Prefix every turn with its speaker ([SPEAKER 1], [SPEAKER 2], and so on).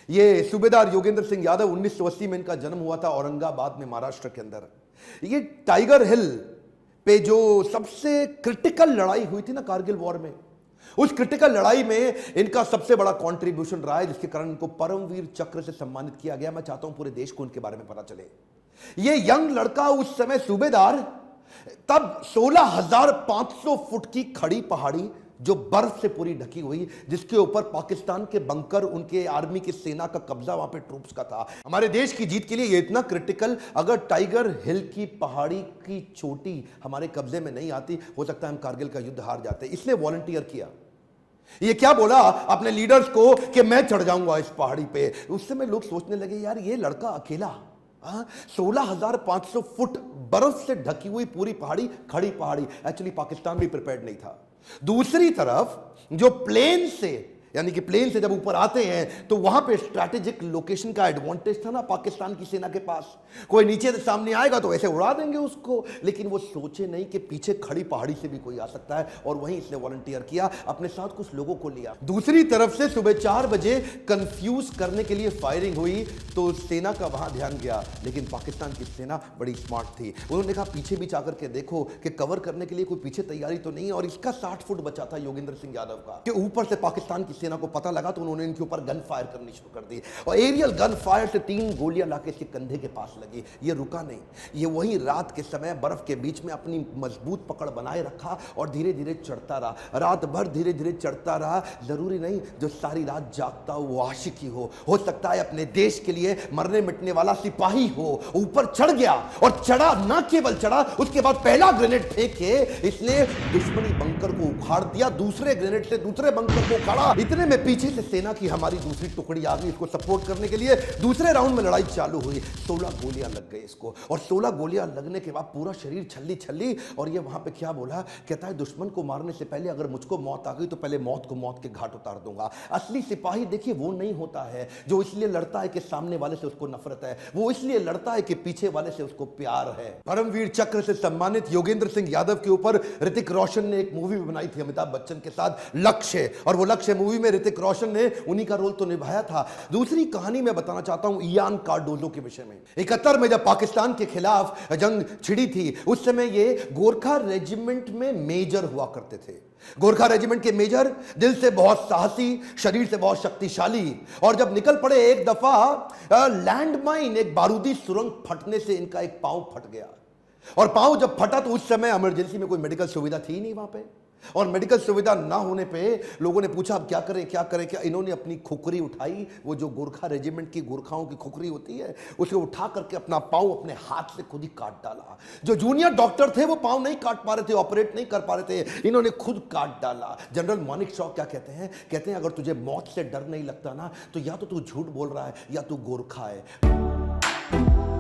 [SPEAKER 1] ये सूबेदार योगेंद्र सिंह यादव 1980 में इनका जन्म हुआ था औरंगाबाद में, महाराष्ट्र के अंदर। ये टाइगर हिल पे जो सबसे क्रिटिकल लड़ाई हुई थी ना कारगिल वॉर में, उस क्रिटिकल लड़ाई में इनका सबसे बड़ा कंट्रीब्यूशन रहा है, जिसके कारण इनको परमवीर चक्र से सम्मानित किया गया। मैं चाहता हूं पूरे देश को इनके बारे में पता चले। ये यंग लड़का उस समय सूबेदार, तब 16,500 फुट की खड़ी पहाड़ी जो बर्फ से पूरी ढकी हुई, जिसके ऊपर पाकिस्तान के बंकर, उनके आर्मी की सेना का कब्जा वहां पे ट्रूप्स का था। हमारे देश की जीत के लिए ये इतना क्रिटिकल, अगर टाइगर हिल की पहाड़ी की चोटी हमारे कब्जे में नहीं आती, हो सकता है हम कारगिल का युद्ध हार जाते। इसने वॉलंटियर किया। ये क्या बोला अपने लीडर्स को कि मैं चढ़ जाऊंगा इस पहाड़ी पे। उस समय लोग सोचने लगे यार ये लड़का अकेला 16,500 फुट बर्फ से ढकी हुई पूरी पहाड़ी, खड़ी पहाड़ी। एक्चुअली पाकिस्तान भी प्रिपेयर्ड नहीं था। दूसरी तरफ जो प्लेन से, यानी कि प्लेन से जब ऊपर आते हैं तो वहां पे स्ट्रैटेजिक लोकेशन का एडवांटेज था ना पाकिस्तान की सेना के पास। कोई नीचे से सामने आएगा तो ऐसे उड़ा देंगे उसको, लेकिन वो सोचे नहीं कि पीछे खड़ी पहाड़ी से भी कोई आ सकता है, और वहीं इसने वॉलंटियर किया, अपने साथ कुछ लोगों को लिया। दूसरी तरफ से सुबह 4 बजे कंफ्यूज करने के लिए फायरिंग हुई तो सेना का वहां ध्यान गया, लेकिन पाकिस्तान की सेना बड़ी स्मार्ट थी। उन्होंने कहा पीछे भी जाकर के देखो कि कवर करने के लिए कोई पीछे तैयारी तो नहीं है, और इसका 60 फुट बचा था योगेंद्र सिंह यादव का कि ऊपर से पाकिस्तान की सेना को पता लगा तो उन्होंने इनके ऊपर गन फायर करनी शुरू कर दी, और एरियल गन फायर से 3 गोलियां लाके इसके कंधे के पास लगी। ये रुका नहीं, ये वहीं रात के समय बर्फ के बीच में अपनी मजबूत पकड़ बनाए रखा और धीरे धीरे चढ़ता रहा। रात भर धीरे धीरे चढ़ता रहा। जरूरी नहीं जो सारी रात जागता हो वो आशिक ही हो सकता है अपने देश के लिए मरने मिटने वाला सिपाही हो। ऊपर चढ़ गया, और चढ़ा, ना केवल चढ़ा, उसके बाद पहला ग्रेनेड फेंक के इसने दुश्मनी बंकर को उखाड़ दिया, दूसरे ग्रेनेड से दूसरे बंकर को उखाड़ा। इतने में पीछे से सेना की हमारी दूसरी टुकड़ी आ गई इसको सपोर्ट करने के लिए। दूसरे राउंड में लड़ाई चालू हुई। 16 गोलियां लग गई इसको, और 16 गोलियां लगने के बाद पूरा शरीर छल्ली छल्ली। और ये वहां पे क्या बोला, कहता है दुश्मन को मारने से पहले अगर मुझको मौत आ गई तो पहले मौत को मौत के घाट उतार दूंगा। असली सिपाही देखिए वो नहीं होता है जो इसलिए लड़ता है कि सामने वाले से उसको नफरत है, वो इसलिए लड़ता है कि पीछे वाले से उसको प्यार है। परमवीर चक्र से सम्मानित योगेंद्र सिंह यादव के ऊपर ऋतिक रोशन ने एक मूवी बनाई थी अमिताभ बच्चन के साथ, लक्ष्य। और वो लक्ष्य मूवी में ऋतिक रोशन ने उन्हीं का रोल तो निभाया था। दूसरी कहानी मैं बताना चाहता हूं इयान कार्डोजो के विषय में। 71 में जब पाकिस्तान के खिलाफ जंग छिड़ी थी, उस समय ये गोरखा रेजिमेंट में मेजर हुआ करते थे। गोरखा रेजिमेंट के मेजर दिल से बहुत साहसी, शरीर से बहुत शक्तिशाली, और जब निकल पड़े एक दफा लैंडमाइन, एक बारूदी सुरंग फटने से इनका एक पांव फट गया। और पांव जब फटा तो उस समय इमरजेंसी में कोई मेडिकल सुविधा थी नहीं वहां पे, और मेडिकल सुविधा ना होने पे लोगों ने पूछा अब क्या करें क्या करें क्या। इन्होंने अपनी खुकरी उठाई, वो जो गोरखा रेजिमेंट की गोरखाओं की खुकरी होती है, उसे उठा करके अपना पांव अपने हाथ से खुद ही काट डाला। जो जूनियर डॉक्टर थे वो पांव नहीं काट पा रहे थे, ऑपरेट नहीं कर पा रहे थे, इन्होंने खुद काट डाला। जनरल मानिक शॉ क्या कहते हैं, कहते हैं अगर तुझे मौत से डर नहीं लगता ना तो या तो तू झूठ बोल रहा है या तू गोरखा है।